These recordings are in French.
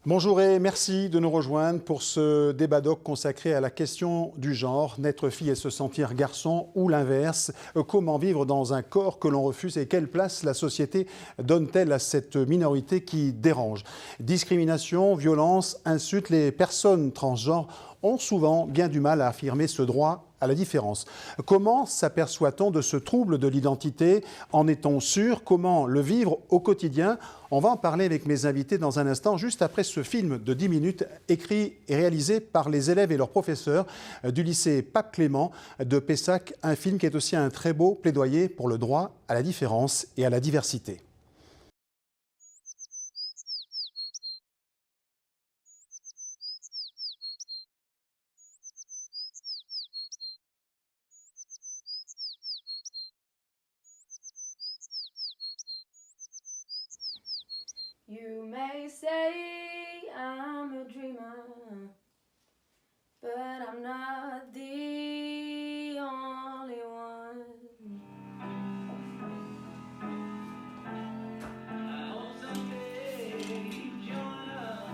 Bonjour et merci de nous rejoindre pour ce débat doc consacré à la question du genre, naître fille et se sentir garçon ou l'inverse, comment vivre dans un corps que l'on refuse et quelle place la société donne-t-elle à cette minorité qui dérange. Discrimination, violence, insultes, les personnes transgenres ont souvent bien du mal à affirmer ce droit à la différence. Comment s'aperçoit-on de ce trouble de l'identité? En est-on sûr? Comment le vivre au quotidien? On va en parler avec mes invités dans un instant, juste après ce film de 10 minutes, écrit et réalisé par les élèves et leurs professeurs du lycée Pape Clément de Pessac, un film qui est aussi un très beau plaidoyer pour le droit à la différence et à la diversité. You may say I'm a dreamer, but I'm not the only one. I hope someday you join us.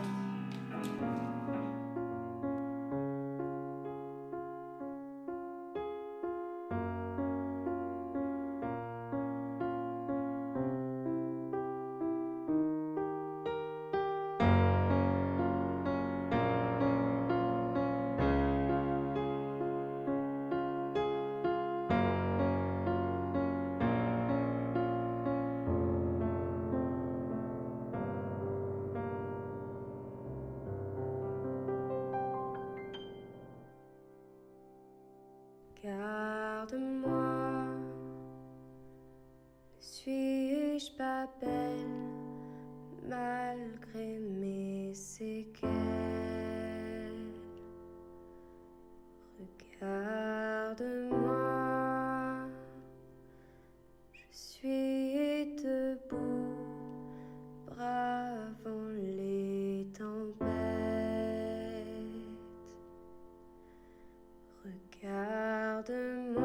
Garde-moi, ne suis-je pas belle malgré mes séquelles? Regarde-moi, je suis debout, bravant les tempêtes. Regarde-moi,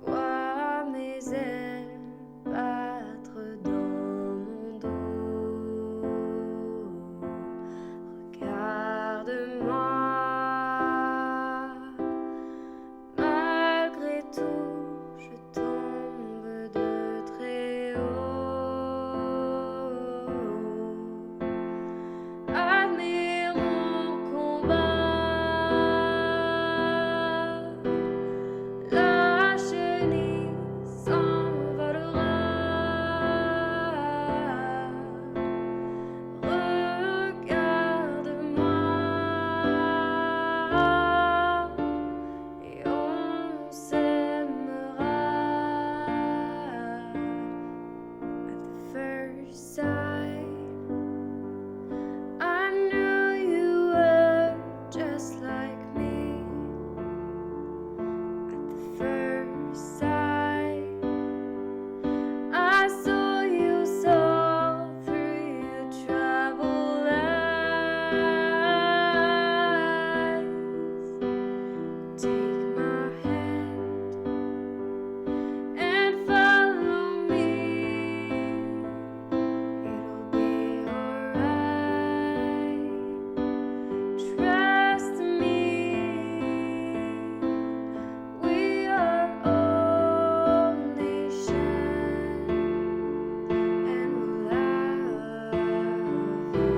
vois mes ailes battre dans mon dos. Regarde-moi, malgré tout, je tombe de très haut. Admirons combat, la chenille s'envolera. Regarde-moi et on s'aimera. At the first sight, I knew you were just like me. At the first sight, I saw you saw through your troubled eyes. Take my hand and follow me. It'll be alright. Trust me. We are all nation and we'll love you.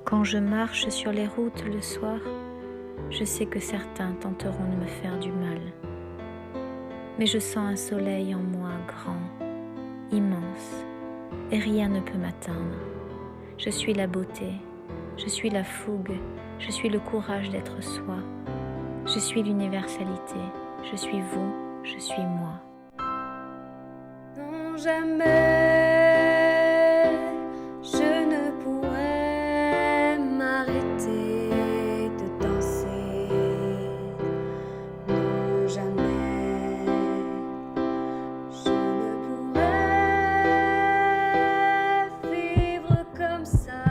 Quand je marche sur les routes le soir, je sais que certains tenteront de me faire du mal. Mais je sens un soleil en moi grand, immense, et rien ne peut m'atteindre. Je suis la beauté, je suis la fougue, je suis le courage d'être soi. Je suis l'universalité, je suis vous, je suis moi. Non, jamais je ne pourrais m'arrêter de danser. Non, jamais je ne pourrais vivre comme ça.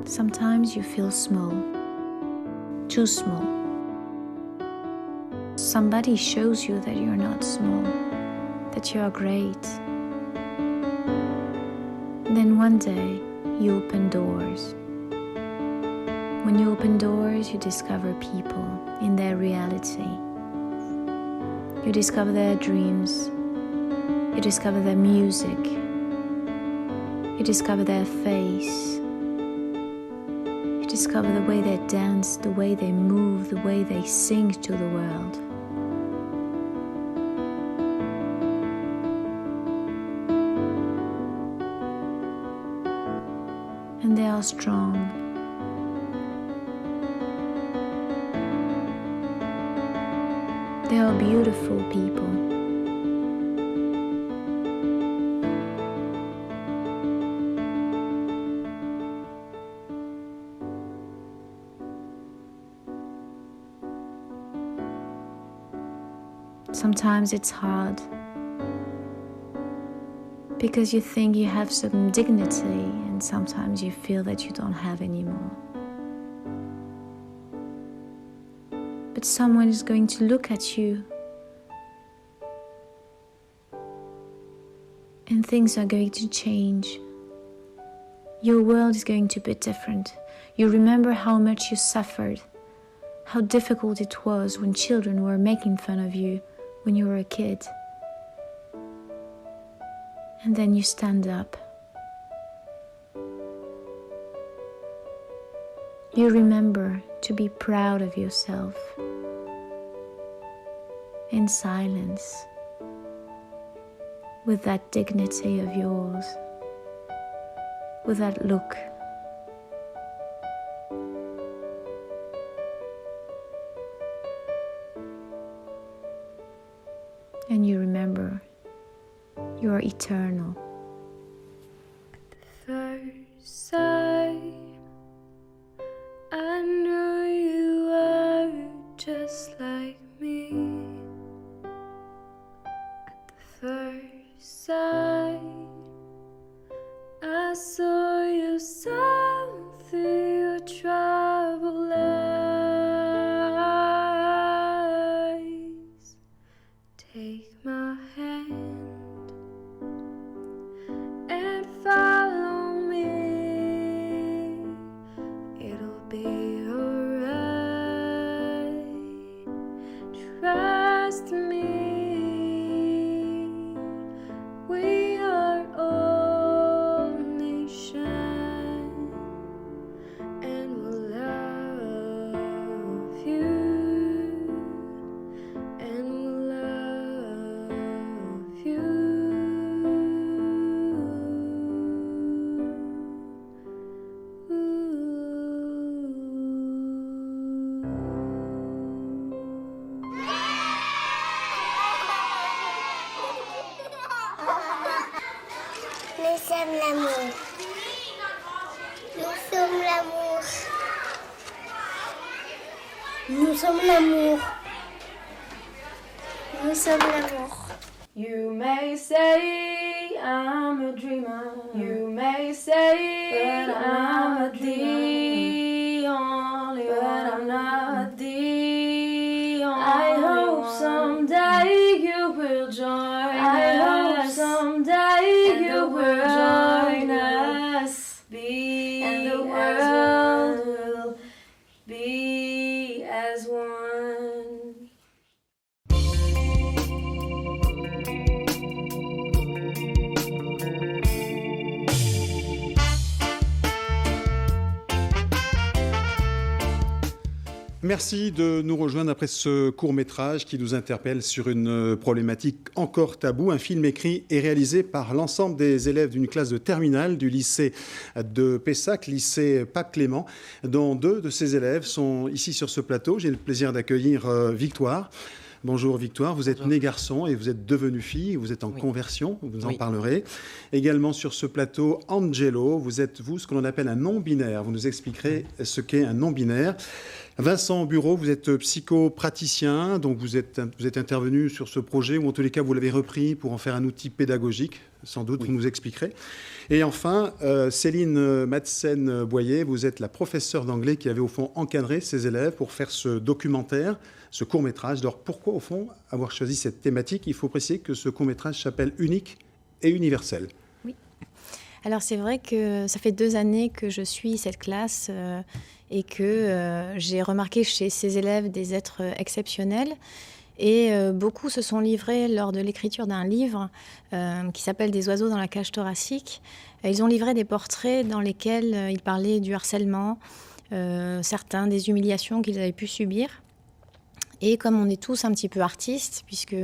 Sometimes you feel small, too small. Somebody shows you that you're not small, that you are great. Then one day, you open doors. When you open doors, you discover people in their reality. You discover their dreams. You discover their music. You discover their face. You discover the way they dance, the way they move, the way they sing to the world. And they are strong. They are beautiful people. Sometimes it's hard because you think you have some dignity, and sometimes you feel that you don't have any more. But someone is going to look at you and things are going to change. Your world is going to be different. You remember how much you suffered, how difficult it was when children were making fun of you when you were a kid. And then you stand up. You remember to be proud of yourself. In silence, with that dignity of yours, with that look. And you remember you are eternal. First sight, I knew you were just like me. At the first sight, I saw you something your troubled eyes. Take my hand and follow me. It'll be alright. Trust me. We are all nation, and we'll love you, and we'll love you. Nous sommes l'amour. Nous sommes l'amour. Nous sommes l'amour. Nous sommes l'amour. You may say I'm a dreamer. You may say but I'm not the only one. But I'm not the only one. I hope someday you will join us. I hope someday you will join us. And the world will be as one. Merci de nous rejoindre après ce court-métrage qui nous interpelle sur une problématique encore taboue. Un film écrit et réalisé par l'ensemble des élèves d'une classe de terminale du lycée de Pessac, lycée Pape Clément, dont 2 de ces élèves sont ici sur ce plateau. J'ai le plaisir d'accueillir Victoire. Bonjour Victoire, vous êtes née garçon et vous êtes devenue fille, vous êtes en conversion, vous en parlerez. Également sur ce plateau, Angelo, vous êtes ce que l'on appelle un non-binaire. Vous nous expliquerez ce qu'est un non-binaire. Vincent Bureau, vous êtes psychopraticien, donc vous êtes intervenu sur ce projet, ou en tous les cas vous l'avez repris pour en faire un outil pédagogique, sans doute, oui. Vous nous expliquerez. Et enfin, Céline Madsen-Boyer, vous êtes la professeure d'anglais qui avait au fond encadré ses élèves pour faire ce documentaire, ce court-métrage. Alors pourquoi au fond avoir choisi cette thématique? Il faut préciser que ce court-métrage s'appelle Unique et universel. Oui. Alors c'est vrai que ça fait 2 années que je suis cette classe et que j'ai remarqué chez ces élèves des êtres exceptionnels. Et beaucoup se sont livrés lors de l'écriture d'un livre qui s'appelle « Des oiseaux dans la cage thoracique ». Ils ont livré des portraits dans lesquels ils parlaient du harcèlement, certains des humiliations qu'ils avaient pu subir. Et comme on est tous un petit peu artistes, puisque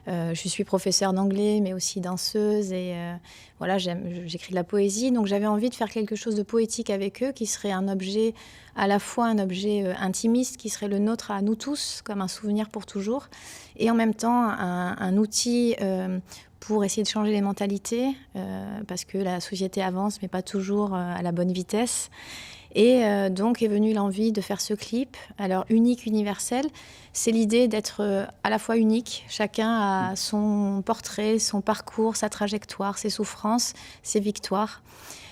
je suis professeure d'anglais, mais aussi danseuse, et voilà, j'écris de la poésie. Donc j'avais envie de faire quelque chose de poétique avec eux, qui serait un objet, à la fois un objet intimiste, qui serait le nôtre à nous tous, comme un souvenir pour toujours, et en même temps un outil pour essayer de changer les mentalités, parce que la société avance, mais pas toujours à la bonne vitesse. Et donc est venue l'envie de faire ce clip. Alors, unique, universel, c'est l'idée d'être à la fois unique. Chacun a son portrait, son parcours, sa trajectoire, ses souffrances, ses victoires.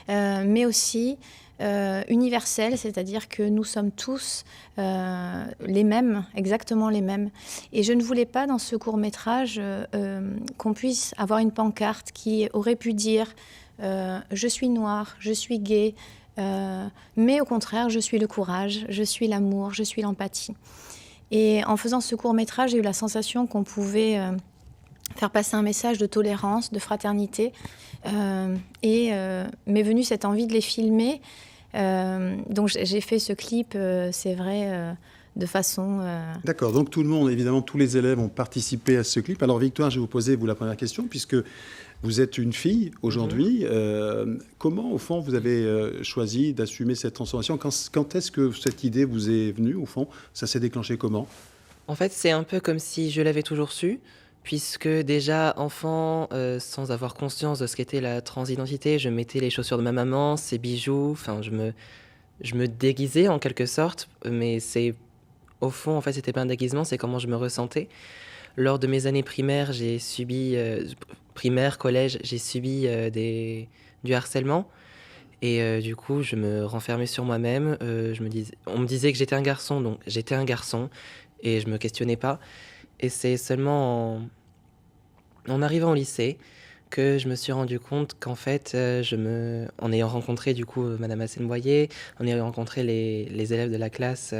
Mais aussi universel, c'est-à-dire que nous sommes tous les mêmes, exactement les mêmes. Et je ne voulais pas, dans ce court-métrage, qu'on puisse avoir une pancarte qui aurait pu dire « Je suis noire, je suis gay », mais au contraire, je suis le courage, je suis l'amour, je suis l'empathie. Et en faisant ce court-métrage, j'ai eu la sensation qu'on pouvait faire passer un message de tolérance, de fraternité. Et m'est venue cette envie de les filmer. Donc j'ai fait ce clip, c'est vrai, de façon... D'accord, donc tout le monde, évidemment, tous les élèves ont participé à ce clip. Alors Victoire, je vais vous poser la première question, puisque vous êtes une fille aujourd'hui. Comment, au fond, vous avez choisi d'assumer cette transformation? Quand est-ce que cette idée vous est venue, au fond? Ça s'est déclenché comment? En fait, c'est un peu comme si je l'avais toujours su, puisque déjà, enfant, sans avoir conscience de ce qu'était la transidentité, je mettais les chaussures de ma maman, ses bijoux, enfin, je me déguisais en quelque sorte, mais c'est, au fond, en fait, c'était pas un déguisement, c'est comment je me ressentais. Lors de mes années primaires, j'ai subi... primaire, collège, j'ai subi du harcèlement. Et du coup, je me renfermais sur moi-même. On me disait que j'étais un garçon, donc j'étais un garçon. Et je me questionnais pas. Et c'est seulement en arrivant au lycée que je me suis rendu compte qu'en fait, en ayant rencontré du coup Madame Madsen-Boyer, en ayant rencontré les élèves de la classe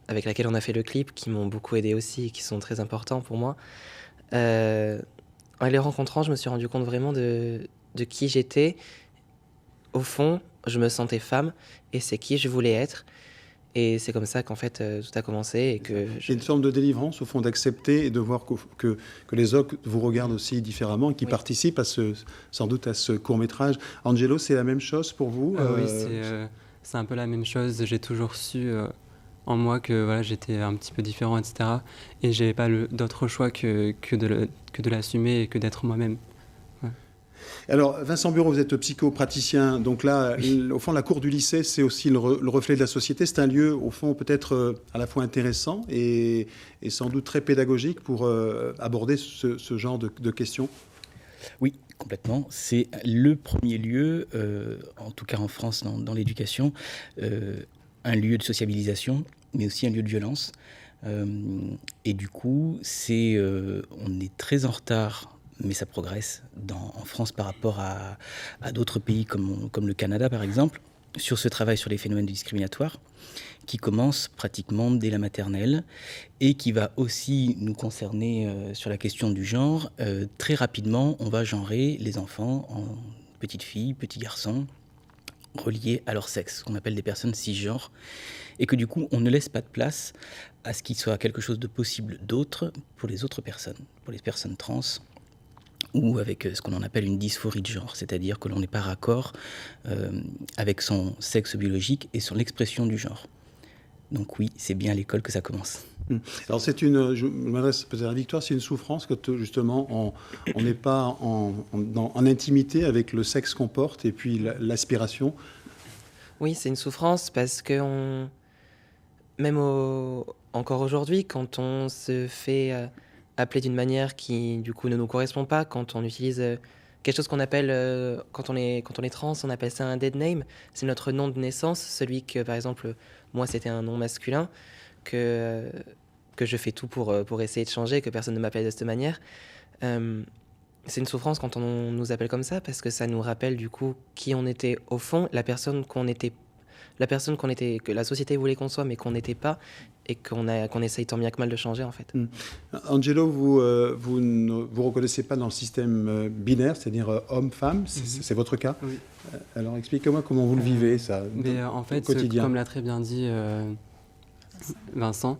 avec laquelle on a fait le clip, qui m'ont beaucoup aidé aussi et qui sont très importants pour moi, en les rencontrant, je me suis rendu compte vraiment de qui j'étais. Au fond, je me sentais femme et c'est qui je voulais être. Et c'est comme ça qu'en fait, tout a commencé. C'est une forme de délivrance, au fond, d'accepter et de voir que les autres vous regardent aussi différemment et qui participent sans doute à ce court-métrage. Angelo, c'est la même chose pour vous? Oui, c'est un peu la même chose. J'ai toujours su... en moi que voilà, j'étais un petit peu différent, etc. Et j'avais pas d'autre choix que de l'assumer et que d'être moi-même. Ouais. Alors, Vincent Bureau, vous êtes psychopraticien. Donc là, au fond, la cour du lycée, c'est aussi le reflet de la société. C'est un lieu, au fond, peut-être à la fois intéressant et sans doute très pédagogique pour aborder ce genre de questions. Oui, complètement. C'est le premier lieu, en tout cas en France, dans l'éducation, un lieu de sociabilisation, mais aussi un lieu de violence. Et du coup, on est très en retard, mais ça progresse en France par rapport à d'autres pays comme le Canada, par exemple, sur ce travail sur les phénomènes discriminatoires, qui commence pratiquement dès la maternelle et qui va aussi nous concerner sur la question du genre. Très rapidement, on va genrer les enfants en petites filles, petits garçons, reliés à leur sexe, qu'on appelle des personnes cisgenres, et que du coup, on ne laisse pas de place à ce qu'il soit quelque chose de possible d'autre pour les autres personnes, pour les personnes trans, ou avec ce qu'on appelle une dysphorie de genre, c'est-à-dire que l'on n'est pas raccord avec son sexe biologique et son expression du genre. Donc oui, c'est bien à l'école que ça commence. Alors je m'adresse peut-être à Victoire, c'est une souffrance quand justement on n'est pas en intimité avec le sexe qu'on porte et puis l'aspiration. Oui, c'est une souffrance parce que même encore aujourd'hui, quand on se fait appeler d'une manière qui, du coup, ne nous correspond pas, quand on utilise quelque chose qu'on appelle, quand on est trans, on appelle ça un dead name. C'est notre nom de naissance, celui que, par exemple, moi, c'était un nom masculin, que je fais tout pour essayer de changer, que personne ne m'appelle de cette manière. C'est une souffrance quand on nous appelle comme ça, parce que ça nous rappelle, du coup, qui on était au fond, la personne qu'on était, que la société voulait qu'on soit, mais qu'on n'était pas, et qu'on essaye tant bien que mal de changer, en fait. Angelo, vous ne vous reconnaissez pas dans le système binaire, c'est-à-dire homme-femme, c'est votre cas. Oui. Alors expliquez-moi comment vous le vivez, ça, Mais en fait, au quotidien. comme l'a très bien dit Vincent,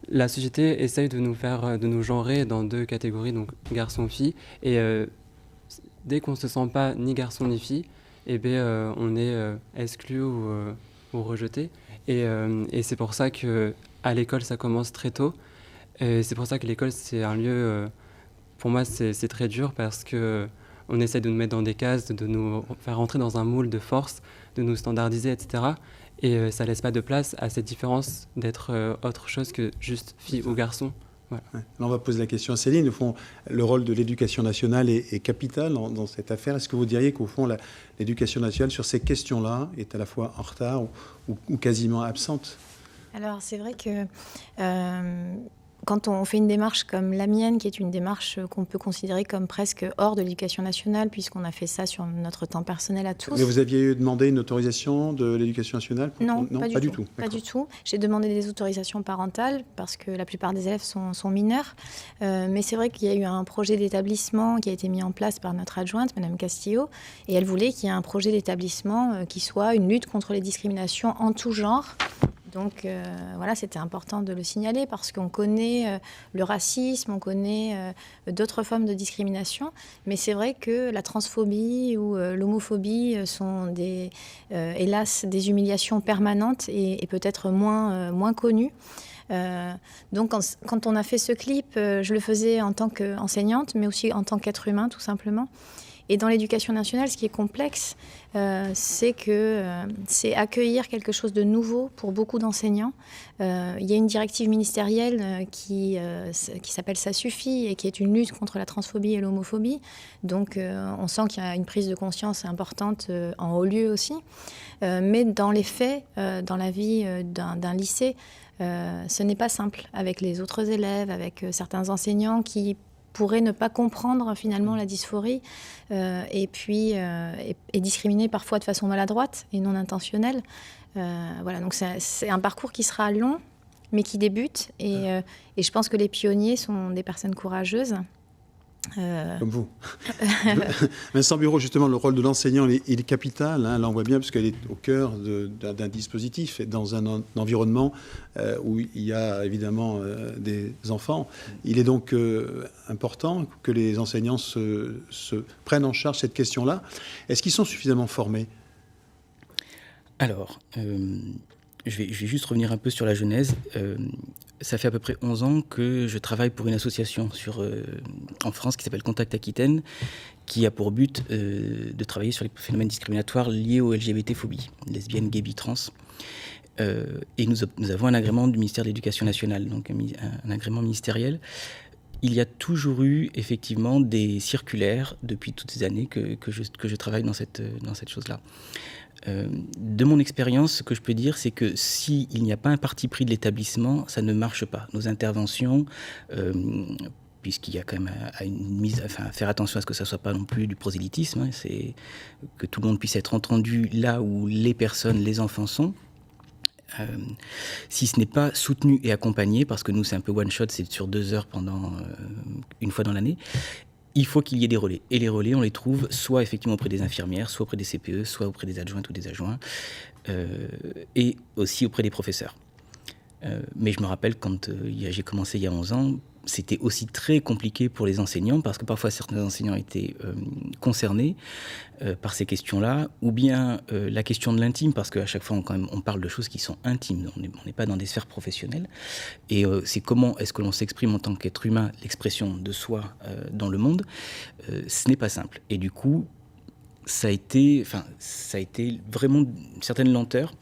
la société essaye de nous genrer dans 2 catégories, donc garçon-fille, et dès qu'on ne se sent pas ni garçon ni fille, on est exclu ou rejeté. Et c'est pour ça qu'à l'école, ça commence très tôt. Et c'est pour ça que l'école, c'est un lieu, pour moi, c'est très dur parce qu'on essaie de nous mettre dans des cases, de nous faire rentrer dans un moule de force, de nous standardiser, etc. Et ça ne laisse pas de place à cette différence d'être autre chose que juste fille ou garçon. Voilà. Ouais. Là, on va poser la question à Céline. Au fond, le rôle de l'éducation nationale est capital dans cette affaire. Est-ce que vous diriez qu'au fond, l'éducation nationale, sur ces questions-là, est à la fois en retard ou quasiment absente ? Alors, c'est vrai que quand on fait une démarche comme la mienne, qui est une démarche qu'on peut considérer comme presque hors de l'éducation nationale, puisqu'on a fait ça sur notre temps personnel à tous. Mais vous aviez demandé une autorisation de l'éducation nationale ? Non, pas du tout. Pas D'accord. du tout. J'ai demandé des autorisations parentales parce que la plupart des élèves sont mineurs. Mais c'est vrai qu'il y a eu un projet d'établissement qui a été mis en place par notre adjointe, Madame Castillo, et elle voulait qu'il y ait un projet d'établissement qui soit une lutte contre les discriminations en tout genre. Donc voilà, c'était important de le signaler parce qu'on connaît le racisme, on connaît d'autres formes de discrimination, mais c'est vrai que la transphobie ou l'homophobie sont hélas des humiliations permanentes et peut-être moins connues. Donc quand on a fait ce clip, je le faisais en tant qu'enseignante, mais aussi en tant qu'être humain tout simplement. Et dans l'éducation nationale, ce qui est complexe, c'est accueillir quelque chose de nouveau pour beaucoup d'enseignants. Il y a une directive ministérielle qui s'appelle « Ça suffit » et qui est une lutte contre la transphobie et l'homophobie. Donc on sent qu'il y a une prise de conscience importante en haut lieu aussi. Mais dans les faits, dans la vie d'un lycée, ce n'est pas simple avec les autres élèves, avec certains enseignants qui pourraient ne pas comprendre finalement la dysphorie et discriminer parfois de façon maladroite et non intentionnelle. Voilà, donc c'est un parcours qui sera long, mais qui débute. Et je pense que les pionniers sont des personnes courageuses. Comme vous. Vincent Bureau, justement, le rôle de l'enseignant il est capital. Hein, là, on voit bien, parce qu'elle est au cœur d'un dispositif, et dans un environnement où il y a évidemment des enfants. Il est donc important que les enseignants se prennent en charge cette question-là. Est-ce qu'ils sont suffisamment formés ? Alors, je vais juste revenir un peu sur la genèse. Ça fait à peu près 11 ans que je travaille pour une association en France qui s'appelle Contact Aquitaine, qui a pour but de travailler sur les phénomènes discriminatoires liés aux LGBT-phobies, lesbiennes, gays, bi, trans. Et nous avons un agrément du ministère de l'Éducation nationale, donc un agrément ministériel. Il y a toujours eu effectivement des circulaires depuis toutes ces années que je travaille dans cette chose-là. De mon expérience, ce que je peux dire, c'est que s'il n'y a pas un parti pris de l'établissement, ça ne marche pas. Nos interventions, puisqu'il y a quand même à faire attention à ce que ça ne soit pas non plus du prosélytisme, hein, c'est que tout le monde puisse être entendu là où les personnes, les enfants sont. Si ce n'est pas soutenu et accompagné, parce que nous c'est un peu one shot, c'est sur 2 heures pendant une fois dans l'année, il faut qu'il y ait des relais. Et les relais, on les trouve soit effectivement auprès des infirmières, soit auprès des CPE, soit auprès des adjointes ou des adjoints, et aussi auprès des professeurs. Mais je me rappelle quand j'ai commencé il y a 11 ans, c'était aussi très compliqué pour les enseignants, parce que parfois certains enseignants étaient concernés par ces questions-là, ou bien la question de l'intime, parce qu'à chaque fois on parle de choses qui sont intimes, on n'est pas dans des sphères professionnelles, et c'est comment est-ce que l'on s'exprime en tant qu'être humain, l'expression de soi dans le monde, ce n'est pas simple. Et du coup, ça a été vraiment une certaine lenteur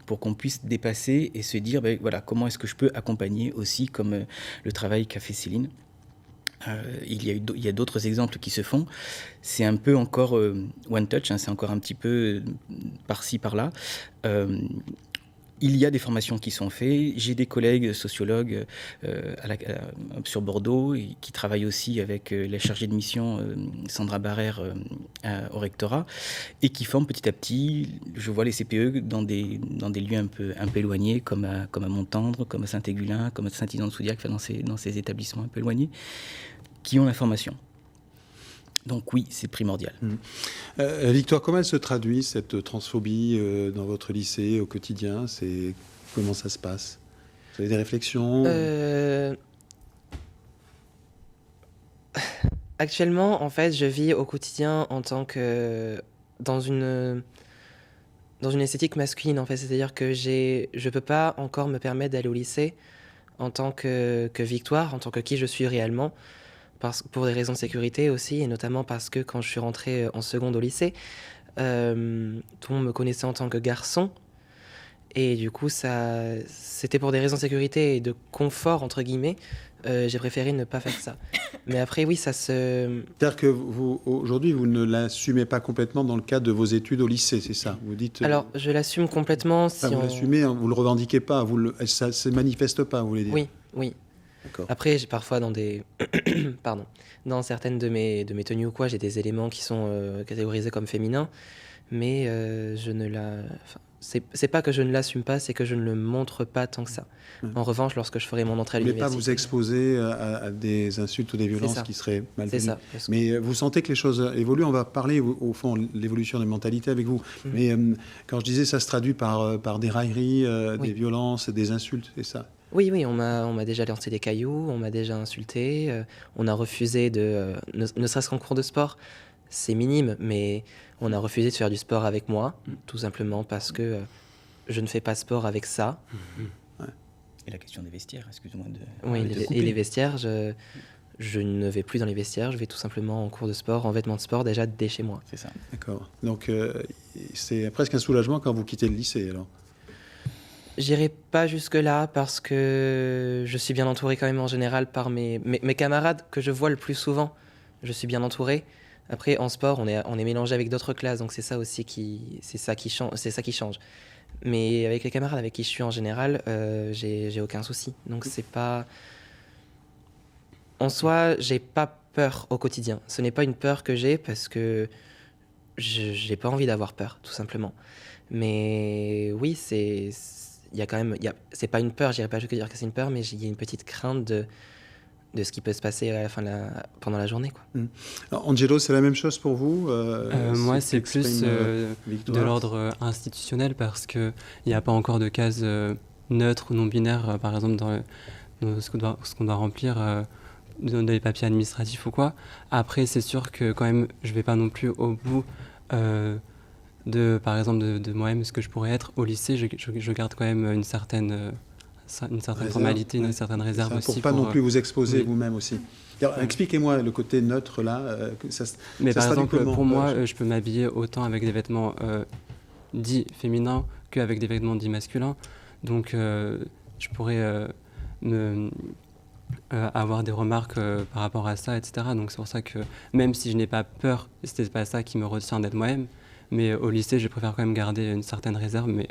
pour qu'on puisse dépasser et se dire, voilà, comment est-ce que je peux accompagner aussi, comme le travail qu'a fait Céline. Il y a d'autres exemples qui se font. C'est un peu encore one touch, c'est encore un petit peu par-ci, par-là. Il y a des formations qui sont faites. J'ai des collègues sociologues sur Bordeaux qui travaillent aussi avec la chargée de mission Sandra Barrère au rectorat et qui forment petit à petit, je vois les CPE dans des lieux un peu éloignés comme à Montendre, comme à Saint-Égulin, comme à Saint-Yvan-de-Soudiac, dans ces établissements un peu éloignés, qui ont la formation. Donc oui, c'est primordial. Victoire, comment elle se traduit, cette transphobie, dans votre lycée, au quotidien? Comment ça se passe? Vous avez des réflexions? Actuellement, en fait, je vis au quotidien en tant que... dans une esthétique masculine, en fait. C'est-à-dire que je peux pas encore me permettre d'aller au lycée en tant que Victoire, en tant que qui je suis réellement. Pour des raisons de sécurité aussi, et notamment parce que quand je suis rentrée en seconde au lycée, tout le monde me connaissait en tant que garçon. Et du coup, c'était pour des raisons de sécurité et de confort, entre guillemets. J'ai préféré ne pas faire ça. Mais après, oui, ça se... C'est-à-dire que aujourd'hui, vous ne l'assumez pas complètement dans le cadre de vos études au lycée, c'est ça? Vous dites... Alors, je l'assume complètement. Vous l'assumez, vous ne le revendiquez pas, ça ne se manifeste pas, vous voulez dire? Oui. Après, j'ai parfois dans certaines de mes tenues ou quoi, j'ai des éléments qui sont catégorisés comme féminins, mais c'est pas que je ne l'assume pas, c'est que je ne le montre pas tant que ça. En revanche, lorsque je ferai mon entrée à l'université... Vous ne voulez pas vous exposer à des insultes ou des violences qui seraient malvenues. C'est ça. Mais vous sentez que les choses évoluent. On va parler, au fond, de l'évolution des mentalités avec vous. Mais quand je disais ça se traduit par des railleries, des violences, des insultes, c'est ça? Oui, on m'a déjà lancé des cailloux, on m'a déjà insulté, on a refusé ne serait-ce qu'en cours de sport, c'est minime, mais on a refusé de faire du sport avec moi, tout simplement parce que je ne fais pas sport avec ça. Et la question des vestiaires, excuse-moi de... Oui, et les vestiaires, je ne vais plus dans les vestiaires, je vais tout simplement en cours de sport, en vêtements de sport, déjà dès chez moi. C'est ça. D'accord. Donc c'est presque un soulagement quand vous quittez le lycée, alors? J'irai pas jusque-là parce que je suis bien entouré quand même en général par mes camarades que je vois le plus souvent. Je suis bien entouré. Après, en sport, on est mélangé avec d'autres classes, donc c'est ça qui change. Mais avec les camarades avec qui je suis en général, j'ai aucun souci. Donc c'est pas... En soi, j'ai pas peur au quotidien. Ce n'est pas une peur que j'ai parce que j'ai pas envie d'avoir peur, tout simplement. Mais oui, c'est pas une peur, j'irais pas jusqu'à dire que c'est une peur, mais il y a une petite crainte de ce qui peut se passer à la fin pendant la journée, quoi. Alors, Angelo, c'est la même chose pour vous? Moi, c'est plus de l'ordre institutionnel parce qu'il n'y a pas encore de cases neutres ou non binaires, par exemple, dans ce qu'on doit remplir dans les papiers administratifs ou quoi. Après, c'est sûr que quand même, je ne vais pas non plus au bout par exemple, de moi-même, ce que je pourrais être. Au lycée, je garde quand même une certaine formalité, une certaine réserve aussi. Pour ne pas non plus vous exposer vous-même aussi. Alors, expliquez-moi le côté neutre là. Mais par exemple, pour moi, je peux m'habiller autant avec des vêtements dits féminins qu'avec des vêtements dits masculins. Donc, je pourrais avoir des remarques par rapport à ça, etc. Donc, c'est pour ça que même si je n'ai pas peur, ce n'est pas ça qui me retient d'être moi-même. Mais au lycée, je préfère quand même garder une certaine réserve, mais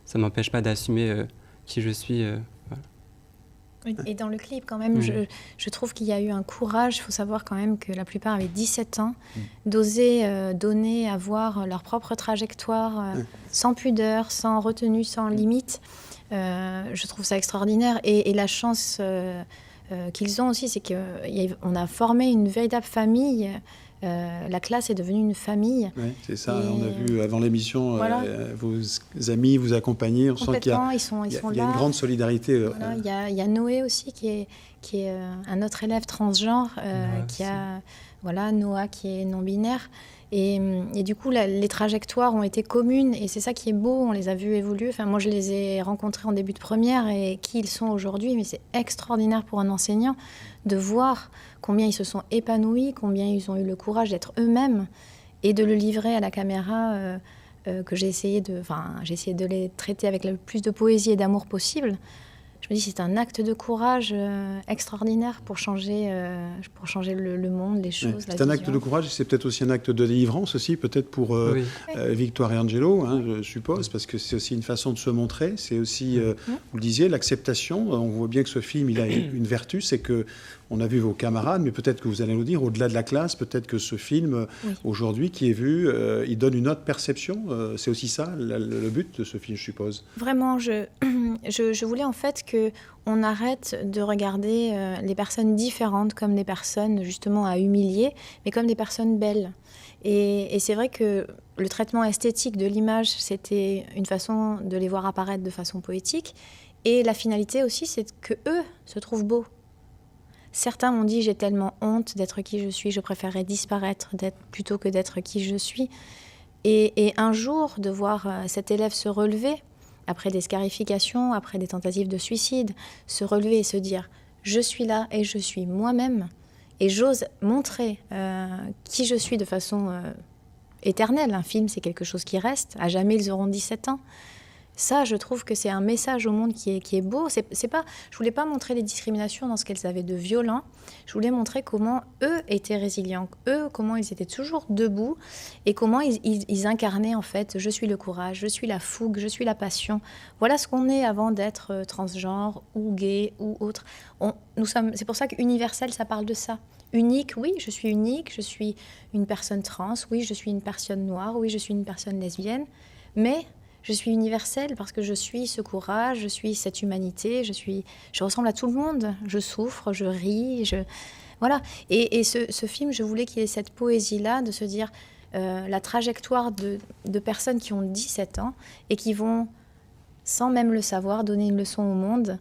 ça ne m'empêche pas d'assumer qui je suis. Voilà. Et dans le clip, quand même, je trouve qu'il y a eu un courage. Il faut savoir quand même que la plupart avaient 17 ans, d'oser donner, avoir leur propre trajectoire, sans pudeur, sans retenue, sans limite. Je trouve ça extraordinaire. Et la chance qu'ils ont aussi, c'est qu'on a formé une véritable famille. La classe est devenue une famille. Oui, c'est ça. On a vu avant l'émission vos amis vous accompagner. On sent qu'il y a une grande solidarité. Voilà, il y a Noé aussi qui est un autre élève transgenre, qui a Noah qui est non-binaire. Et du coup, les trajectoires ont été communes et c'est ça qui est beau. On les a vus évoluer. Enfin, moi, je les ai rencontrés en début de première et qui ils sont aujourd'hui. Mais c'est extraordinaire pour un enseignant de voir combien ils se sont épanouis, combien ils ont eu le courage d'être eux-mêmes et de le livrer à la caméra que j'ai essayé de les traiter avec le plus de poésie et d'amour possible. Je me dis c'est un acte de courage extraordinaire pour changer le monde, les choses. C'est un acte de courage, c'est peut-être aussi un acte de délivrance aussi, peut-être pour Victoire et Angelo, hein, je suppose, parce que c'est aussi une façon de se montrer. C'est aussi, vous le disiez, l'acceptation. On voit bien que ce film, il a une vertu, c'est que on a vu vos camarades, mais peut-être que vous allez nous dire, au-delà de la classe, peut-être que ce film, aujourd'hui, qui est vu, il donne une autre perception. C'est aussi ça, le but de ce film, je suppose. Vraiment, je voulais en fait qu'on arrête de regarder les personnes différentes comme des personnes justement à humilier, mais comme des personnes belles. Et c'est vrai que le traitement esthétique de l'image, c'était une façon de les voir apparaître de façon poétique. Et la finalité aussi, c'est que eux se trouvent beaux. Certains m'ont dit, j'ai tellement honte d'être qui je suis, je préférerais disparaître plutôt que d'être qui je suis. Et un jour, de voir cet élève se relever, après des scarifications, après des tentatives de suicide, se relever et se dire, je suis là et je suis moi-même, et j'ose montrer qui je suis de façon éternelle. Un film, c'est quelque chose qui reste, à jamais ils auront 17 ans. Ça, je trouve que c'est un message au monde qui est beau. C'est pas, je voulais pas montrer les discriminations dans ce qu'elles avaient de violent. Je voulais montrer comment eux étaient résilients, comment ils étaient toujours debout et comment ils incarnaient en fait. Je suis le courage, je suis la fougue, je suis la passion. Voilà ce qu'on est avant d'être transgenre ou gay ou autre. C'est pour ça qu'universel, ça parle de ça. Unique, oui, je suis unique. Je suis une personne trans, oui, je suis une personne noire, oui, je suis une personne lesbienne, mais je suis universelle parce que je suis ce courage, je suis cette humanité, je ressemble à tout le monde. Je souffre, je ris, voilà. Et ce film, je voulais qu'il ait cette poésie-là de se dire la trajectoire de personnes qui ont 17 ans et qui vont, sans même le savoir, donner une leçon au monde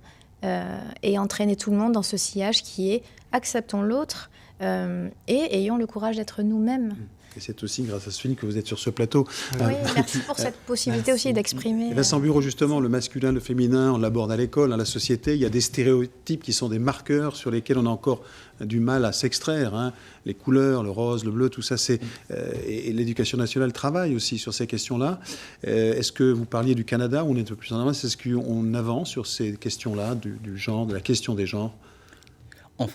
et entraîner tout le monde dans ce sillage qui est acceptons l'autre et ayons le courage d'être nous-mêmes. Et c'est aussi grâce à ce film que vous êtes sur ce plateau. Oui, merci pour cette possibilité aussi d'exprimer. Vincent Bureau, justement, le masculin, le féminin, on l'aborde à l'école, dans la société. Il y a des stéréotypes qui sont des marqueurs sur lesquels on a encore du mal à s'extraire. Hein. Les couleurs, le rose, le bleu, tout ça, c'est... et l'éducation nationale travaille aussi sur ces questions-là. Est-ce que vous parliez du Canada, où on est un peu plus en avance? Est-ce qu'on avance sur ces questions-là, du genre, de la question des genres? En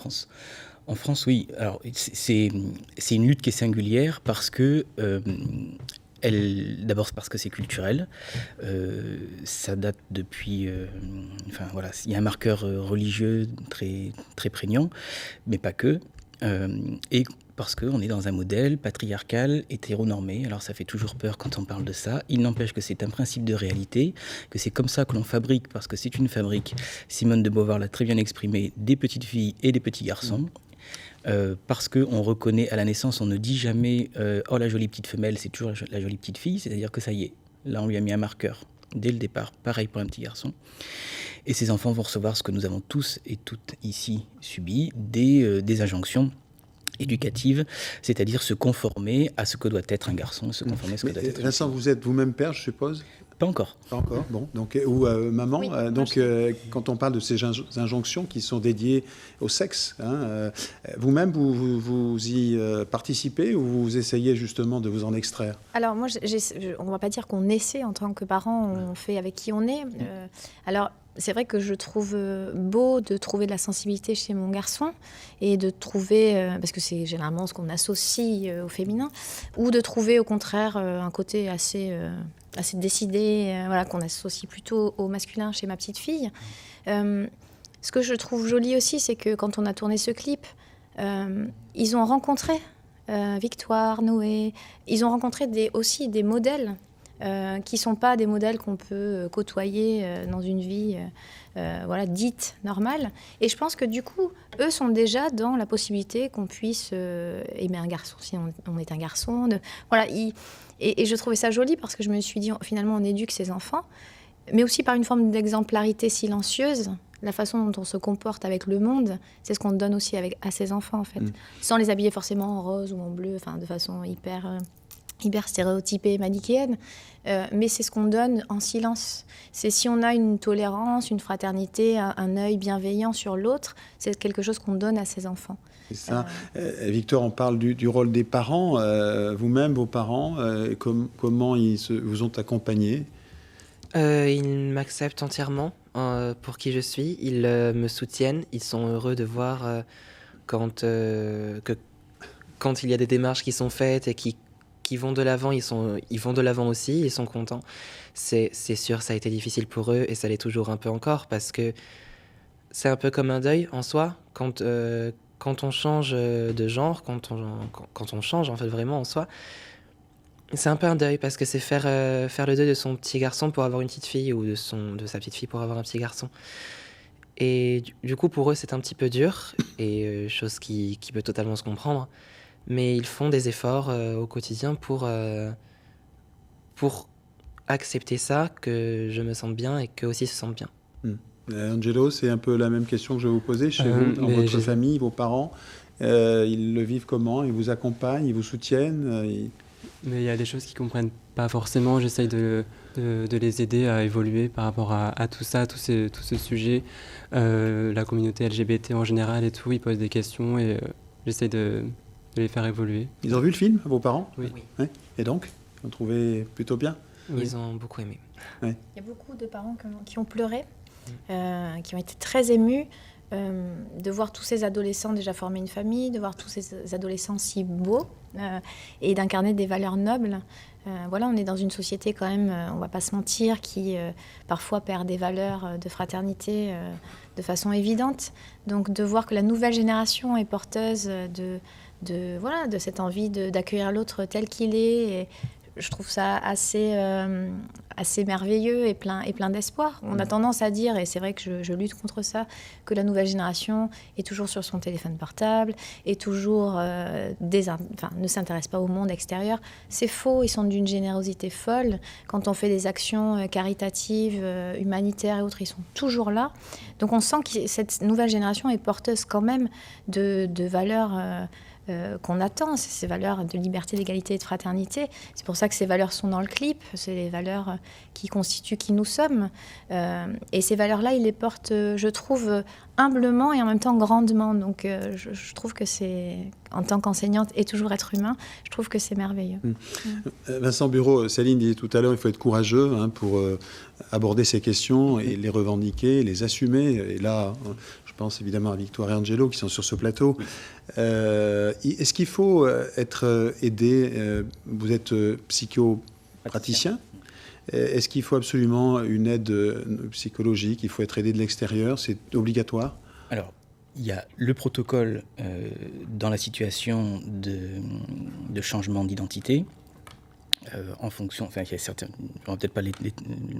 France, oui. Alors, c'est une lutte qui est singulière parce que, d'abord parce que c'est culturel. Ça date depuis... enfin, voilà, il y a un marqueur religieux très, très prégnant, mais pas que. Et parce qu'on est dans un modèle patriarcal, hétéronormé. Alors ça fait toujours peur quand on parle de ça. Il n'empêche que c'est un principe de réalité, que c'est comme ça que l'on fabrique, parce que c'est une fabrique, Simone de Beauvoir l'a très bien exprimé, des petites filles et des petits garçons. Parce qu'on reconnaît à la naissance, on ne dit jamais « Oh, la jolie petite femelle, c'est toujours la jolie petite fille », c'est-à-dire que ça y est, là on lui a mis un marqueur dès le départ, pareil pour un petit garçon. Et ces enfants vont recevoir ce que nous avons tous et toutes ici subi, des injonctions éducative, c'est-à-dire se conformer à ce que doit être un garçon, se conformer à ce que doit être une Vincent, vous êtes vous-même père, je suppose? Pas encore. Pas encore, bon. Donc, ou maman. Oui, donc, quand on parle de ces injonctions qui sont dédiées au sexe, hein, vous-même, vous y participez ou vous essayez justement de vous en extraire? Alors moi, on ne va pas dire qu'on essaie en tant que parent, on fait avec qui on est. Alors, c'est vrai que je trouve beau de trouver de la sensibilité chez mon garçon et de trouver, parce que c'est généralement ce qu'on associe au féminin, ou de trouver au contraire un côté assez décidé, voilà, qu'on associe plutôt au masculin chez ma petite fille. Ce que je trouve joli aussi, c'est que quand on a tourné ce clip, ils ont rencontré Victoire, Noé, ils ont rencontré aussi des modèles qui ne sont pas des modèles qu'on peut côtoyer dans une vie voilà, dite normale. Et je pense que du coup, eux sont déjà dans la possibilité qu'on puisse aimer un garçon, si on est un garçon. Voilà, et je trouvais ça joli parce que je me suis dit, finalement, on éduque ces enfants, mais aussi par une forme d'exemplarité silencieuse. La façon dont on se comporte avec le monde, c'est ce qu'on donne aussi à ces enfants, en fait. Sans les habiller forcément en rose ou en bleu, enfin, de façon hyper stéréotypée, manichéenne, mais c'est ce qu'on donne en silence. C'est si on a une tolérance, une fraternité, un œil bienveillant sur l'autre, c'est quelque chose qu'on donne à ses enfants. C'est ça. Victor, on parle du rôle des parents. Vous-même, vos parents, comment ils vous ont accompagné? Ils m'acceptent entièrement pour qui je suis. Ils me soutiennent. Ils sont heureux de voir quand il y a des démarches qui sont faites et qui vont de l'avant. Ils vont de l'avant aussi. Ils sont contents. C'est sûr, ça a été difficile pour eux et ça l'est toujours un peu encore parce que c'est un peu comme un deuil en soi. Quand on change de genre, quand on change en fait vraiment en soi, c'est un peu un deuil parce que c'est faire le deuil de son petit garçon pour avoir une petite fille ou de sa petite fille pour avoir un petit garçon. Et du coup, pour eux, c'est un petit peu dur et chose qui peut totalement se comprendre. Mais ils font des efforts au quotidien pour accepter ça, que je me sente bien et qu'eux aussi se sentent bien. Angelo, c'est un peu la même question que je vais vous poser. Chez vous, dans votre famille, vos parents, ils le vivent comment? Ils vous accompagnent, ils vous soutiennent Mais il y a des choses qu'ils ne comprennent pas forcément. J'essaye de les aider à évoluer par rapport à tout ça, tout ce sujet. La communauté LGBT en général et tout, ils posent des questions et j'essaye de les faire évoluer. Ils ont vu le film, vos parents? Oui. Ouais. Et donc, ils l'ont trouvé plutôt bien? Ils ont beaucoup aimé. Il y a beaucoup de parents qui ont pleuré, qui ont été très émus de voir tous ces adolescents déjà former une famille, de voir tous ces adolescents si beaux et d'incarner des valeurs nobles. Voilà, on est dans une société quand même, on ne va pas se mentir, qui parfois perd des valeurs de fraternité de façon évidente. Donc de voir que la nouvelle génération est porteuse de cette envie d'accueillir l'autre tel qu'il est. Et je trouve ça assez merveilleux et plein d'espoir. On a tendance à dire, et c'est vrai que je lutte contre ça, que la nouvelle génération est toujours sur son téléphone portable, est toujours ne s'intéresse pas au monde extérieur. C'est faux, ils sont d'une générosité folle. Quand on fait des actions caritatives, humanitaires et autres, ils sont toujours là. Donc on sent que cette nouvelle génération est porteuse quand même de valeurs qu'on attend, c'est ces valeurs de liberté, d'égalité et de fraternité. C'est pour ça que ces valeurs sont dans le clip, c'est les valeurs qui constituent qui nous sommes. Et ces valeurs-là, ils les portent, je trouve, humblement et en même temps grandement. Donc je trouve que c'est, en tant qu'enseignante et toujours être humain, je trouve que c'est merveilleux. Vincent Bureau, Céline disait tout à l'heure, il faut être courageux pour aborder ces questions et les revendiquer, les assumer. Et là, je pense évidemment à Victoire et Angelo qui sont sur ce plateau. Est-ce qu'il faut être aidé? Vous êtes psychopraticien. Est-ce qu'il faut absolument une aide psychologique? Il faut être aidé de l'extérieur? C'est obligatoire? Alors, il y a le protocole dans la situation de changement d'identité. En fonction, il y a certains, on va peut-être pas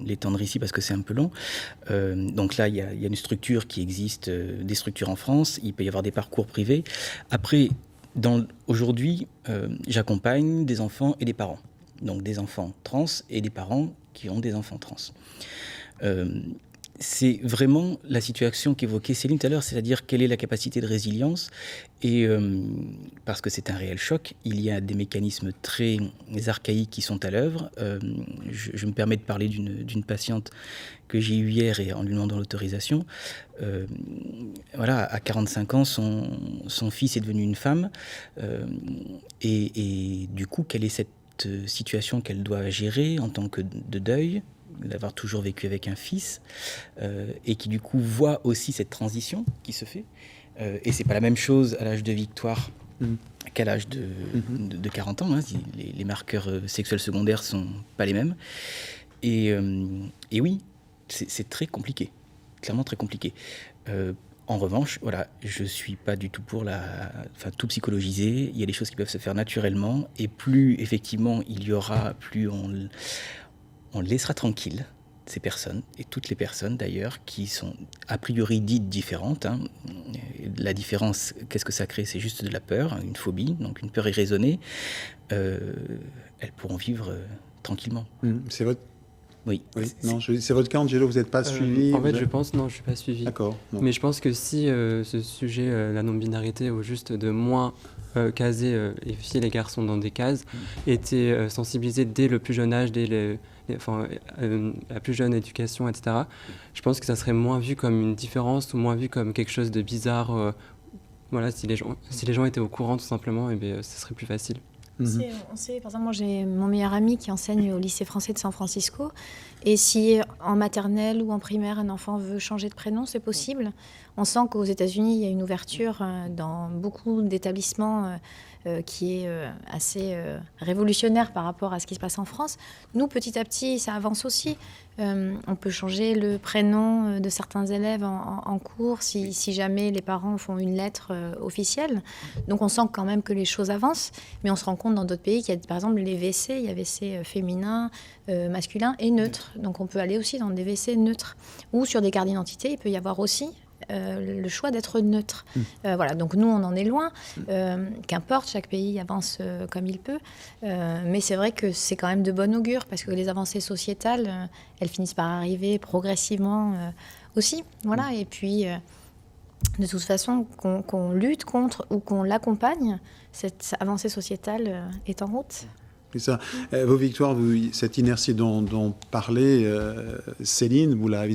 l'étendre ici parce que c'est un peu long. Donc là, il y a une structure qui existe, des structures en France. Il peut y avoir des parcours privés. Après, aujourd'hui, j'accompagne des enfants et des parents. Donc des enfants trans et des parents qui ont des enfants trans. C'est vraiment la situation qu'évoquait Céline tout à l'heure, c'est-à-dire quelle est la capacité de résilience. Et parce que c'est un réel choc, il y a des mécanismes très archaïques qui sont à l'œuvre. Je me permets de parler d'une patiente que j'ai eue hier et en lui demandant l'autorisation. À 45 ans, son fils est devenu une femme. Et du coup, quelle est cette situation qu'elle doit gérer en tant que de deuil, d'avoir toujours vécu avec un fils, et qui du coup voit aussi cette transition qui se fait. Et c'est pas la même chose à l'âge de Victoire qu'à l'âge de 40 ans. Hein. Les marqueurs sexuels secondaires sont pas les mêmes. Et oui, c'est très compliqué, clairement très compliqué. En revanche, voilà, je suis pas du tout pour tout psychologiser. Il y a des choses qui peuvent se faire naturellement, et plus effectivement il y aura, plus on laissera tranquille ces personnes, et toutes les personnes d'ailleurs, qui sont a priori dites différentes. Hein. La différence, qu'est-ce que ça crée? C'est juste de la peur, une phobie, donc une peur irraisonnée. Elles pourront vivre tranquillement. C'est votre... Oui. Non, c'est votre cas, Angelo, vous n'êtes pas suivi? En fait, je pense, non, je ne suis pas suivi. D'accord. Non. Mais je pense que si ce sujet, la non-binarité, ou juste de moins caser les filles et les garçons dans des cases, était sensibilisé dès le plus jeune âge, dès la plus jeune éducation, etc., je pense que ça serait moins vu comme une différence ou moins vu comme quelque chose de bizarre voilà, si les gens étaient au courant tout simplement, et bien, ce serait plus facile. On sait, par exemple, moi j'ai mon meilleur ami qui enseigne au lycée français de San Francisco. Et si en maternelle ou en primaire, un enfant veut changer de prénom, c'est possible. On sent qu'aux États-Unis, il y a une ouverture dans beaucoup d'établissements qui est assez révolutionnaire par rapport à ce qui se passe en France. Nous, petit à petit, ça avance aussi. On peut changer le prénom de certains élèves en cours si jamais les parents font une lettre officielle. Donc on sent quand même que les choses avancent, mais on se rend compte dans d'autres pays qu'il y a par exemple les WC, il y a WC féminin, masculin et neutre. Donc on peut aller aussi dans des WC neutres. Ou sur des cartes d'identité, il peut y avoir aussi le choix d'être neutre. Voilà, donc nous, on en est loin. Qu'importe, chaque pays avance comme il peut. Mais c'est vrai que c'est quand même de bon augure, parce que les avancées sociétales, elles finissent par arriver progressivement aussi. Voilà, et puis, de toute façon, qu'on lutte contre ou qu'on l'accompagne, cette avancée sociétale est en route. C'est ça. Vos victoires, cette inertie dont parlait Céline, vous la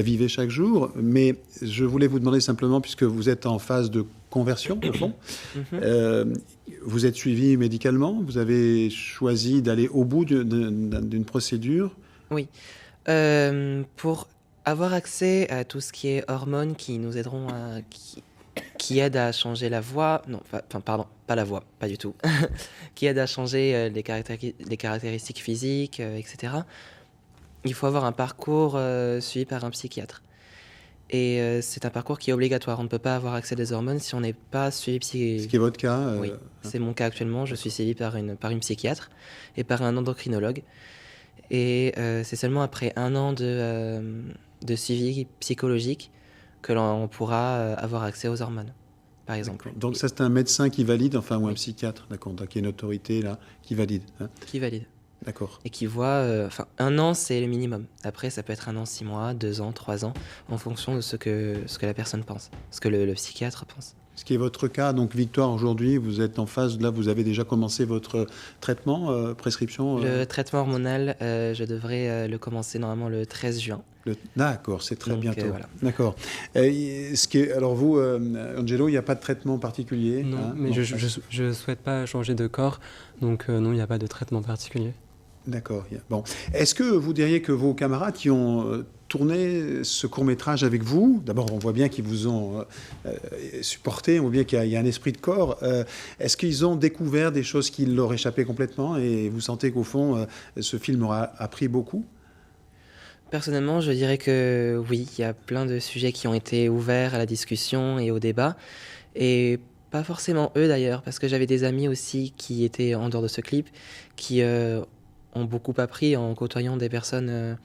vivez chaque jour, mais je voulais vous demander simplement, puisque vous êtes en phase de conversion, au fond, vous êtes suivi médicalement, vous avez choisi d'aller au bout d'une procédure. Oui. Pour avoir accès à tout ce qui est hormones qui nous aideront qui aident à changer la voix, pardon, pas la voix, pas du tout, qui aident à changer les caractéristiques physiques, etc. Il faut avoir un parcours suivi par un psychiatre. Et c'est un parcours qui est obligatoire. On ne peut pas avoir accès à des hormones si on n'est pas suivi Ce qui est votre cas Oui, c'est mon cas actuellement. Je suis suivi par une psychiatre et par un endocrinologue. Et c'est seulement après 1 an de suivi psychologique que l'on pourra avoir accès aux hormones, par exemple. D'accord. Donc ça, c'est un médecin qui valide, ou un psychiatre, d'accord, donc il y a une autorité là qui valide. Qui valide. D'accord. Et qui voit... 1 an, c'est le minimum. Après, ça peut être 1 an, 6 mois, 2 ans, 3 ans, en fonction de ce que la personne pense, ce que le psychiatre pense. Ce qui est votre cas, donc Victoire, aujourd'hui, vous êtes en phase, là, vous avez déjà commencé votre traitement, prescription Le traitement hormonal, je devrais le commencer normalement le 13 juin. D'accord, c'est très bientôt. Voilà. D'accord. Alors vous, Angelo, il n'y a pas de traitement particulier? Non, mais je ne souhaite pas changer de corps, donc non, il n'y a pas de traitement particulier. D'accord. Bon. Est-ce que vous diriez que vos camarades qui ont tourné ce court-métrage avec vous, d'abord on voit bien qu'ils vous ont supporté, on voit bien qu'il y a un esprit de corps, est-ce qu'ils ont découvert des choses qui leur échappaient complètement et vous sentez qu'au fond, ce film aura appris beaucoup? Personnellement, je dirais que oui, il y a plein de sujets qui ont été ouverts à la discussion et au débat. Et pas forcément eux d'ailleurs, parce que j'avais des amis aussi qui étaient en dehors de ce clip, qui ont beaucoup appris en côtoyant des personnes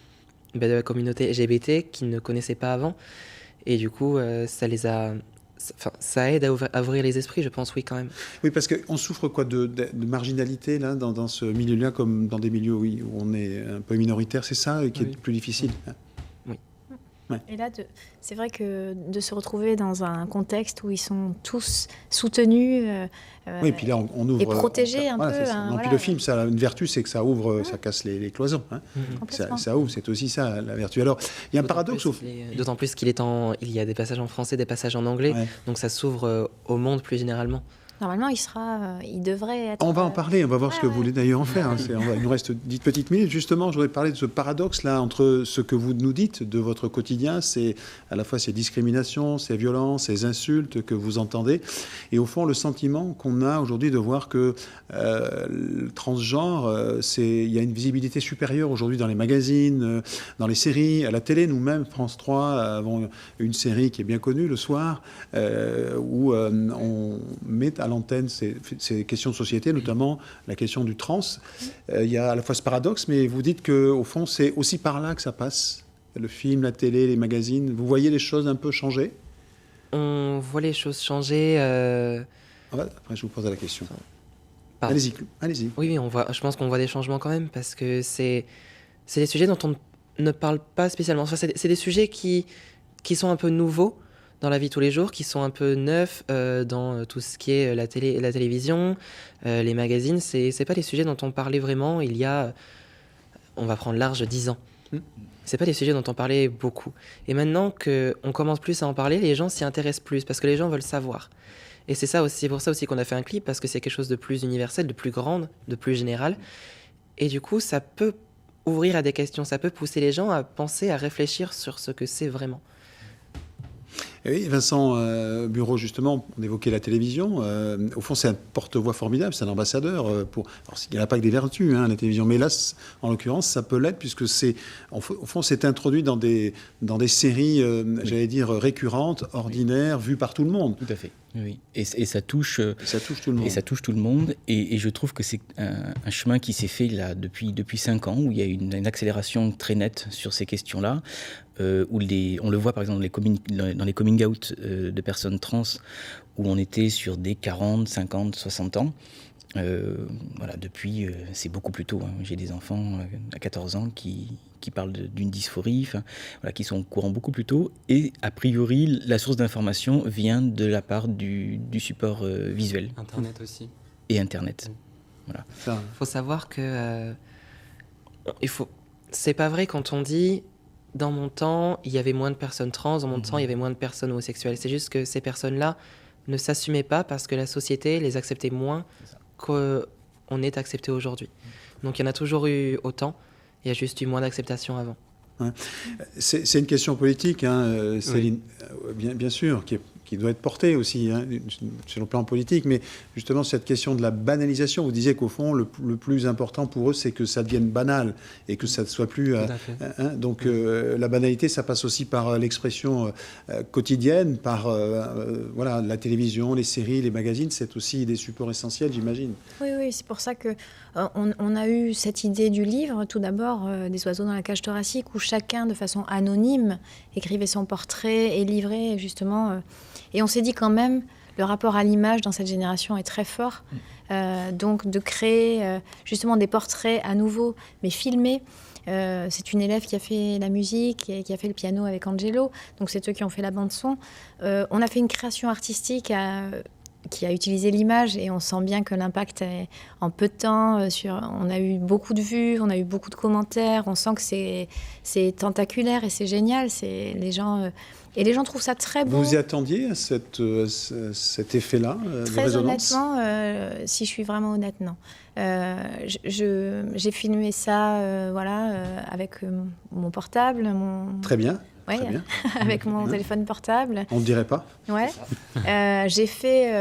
de la communauté LGBT qu'ils ne connaissaient pas avant. Et du coup, ça aide à ouvrir les esprits, je pense, oui, quand même. Oui, parce qu'on souffre quoi de marginalité là, dans ce milieu-là, comme dans des milieux où on est un peu minoritaire, c'est ça qui est plus difficile. Oui. Ouais. Et là, c'est vrai que de se retrouver dans un contexte où ils sont tous soutenus oui, et puis là, on ouvre, et protégés un peu. Puis le film, ça a une vertu, c'est que ça ouvre, ça casse les cloisons. Ça ouvre, c'est aussi ça la vertu. Alors, il y a un paradoxe. D'autant plus qu'il y a des passages en français, des passages en anglais, donc ça s'ouvre au monde plus généralement. Normalement, il devrait être... On va en parler, on va voir ce que vous voulez d'ailleurs en faire. Il nous reste 10 petites minutes. Justement, je voudrais parler de ce paradoxe-là entre ce que vous nous dites de votre quotidien, c'est à la fois ces discriminations, ces violences, ces insultes que vous entendez, et au fond, le sentiment qu'on a aujourd'hui de voir que le transgenre, il y a une visibilité supérieure aujourd'hui dans les magazines, dans les séries, à la télé. Nous-mêmes, France 3, avons une série qui est bien connue le soir, où on met à l'antenne ces questions de société, notamment la question du trans. Il y a à la fois ce paradoxe, mais vous dites qu'au fond, c'est aussi par là que ça passe. Le film, la télé, les magazines. Vous voyez les choses un peu changer? On voit les choses changer. Après, je vous pose la question. Pardon. Allez-y. Oui, je pense qu'on voit des changements quand même, parce que c'est des sujets dont on ne parle pas spécialement. Enfin, c'est des sujets qui sont un peu nouveaux dans la vie de tous les jours, qui sont un peu neufs dans tout ce qui est la télévision, les magazines. C'est pas des sujets dont on parlait vraiment il y a on va prendre large 10 ans. C'est pas des sujets dont on parlait beaucoup. Et maintenant qu'on commence plus à en parler, les gens s'y intéressent plus parce que les gens veulent savoir. Et c'est pour ça aussi qu'on a fait un clip, parce que c'est quelque chose de plus universel, de plus grand, de plus général. Et du coup, ça peut ouvrir à des questions, ça peut pousser les gens à penser, à réfléchir sur ce que c'est vraiment. Et oui, Vincent Bureau, justement, on évoquait la télévision. Au fond, c'est un porte-voix formidable, c'est un ambassadeur. Alors, il n'y a pas que des vertus, la télévision. Mais là, en l'occurrence, ça peut l'être, puisque au fond, c'est introduit dans des séries, j'allais dire, récurrentes, ordinaires, vues par tout le monde. Tout à fait. Oui. Et ça touche tout le monde. Et ça touche tout le monde. Et je trouve que c'est un chemin qui s'est fait là depuis 5 ans, où il y a une accélération très nette sur ces questions-là. Où on le voit par exemple dans les coming out de personnes trans, où on était sur des 40, 50, 60 ans. Depuis, c'est beaucoup plus tôt. J'ai des enfants à 14 ans qui parlent d'une dysphorie, qui sont au courant beaucoup plus tôt. Et a priori, la source d'information vient de la part du support visuel. Internet aussi. Et Internet. Voilà. Il faut savoir que c'est pas vrai quand on dit dans mon temps, il y avait moins de personnes trans, dans mon temps, il y avait moins de personnes homosexuelles. C'est juste que ces personnes-là ne s'assumaient pas parce que la société les acceptait moins qu'on est accepté aujourd'hui. Donc il y en a toujours eu autant, il y a juste eu moins d'acceptation avant. Ouais. C'est une question politique, Céline, bien sûr, qui doit être portée aussi sur le plan politique, mais justement cette question de la banalisation, vous disiez qu'au fond le plus important pour eux c'est que ça devienne banal et que ça ne soit plus... donc la banalité ça passe aussi par l'expression quotidienne, par la télévision, les séries, les magazines, c'est aussi des supports essentiels, j'imagine. Oui, c'est pour ça que on a eu cette idée du livre, tout d'abord, des oiseaux dans la cage thoracique, où chacun, de façon anonyme, écrivait son portrait et livrait, justement. Et on s'est dit quand même, le rapport à l'image dans cette génération est très fort. Donc, de créer, justement, des portraits à nouveau, mais filmés. C'est une élève qui a fait la musique et qui a fait le piano avec Angelo. Donc, c'est eux qui ont fait la bande-son. On a fait une création artistique qui a utilisé l'image, et on sent bien que l'impact est en peu de temps. On a eu beaucoup de vues, on a eu beaucoup de commentaires, on sent que c'est tentaculaire et c'est génial. Les gens trouvent ça très beau. Vous y attendiez à cet effet-là de très résonance? Honnêtement, si je suis vraiment honnête, non. J'ai filmé ça avec mon portable. Très bien. Oui, avec mon téléphone portable. On ne dirait pas. Ouais. J'ai fait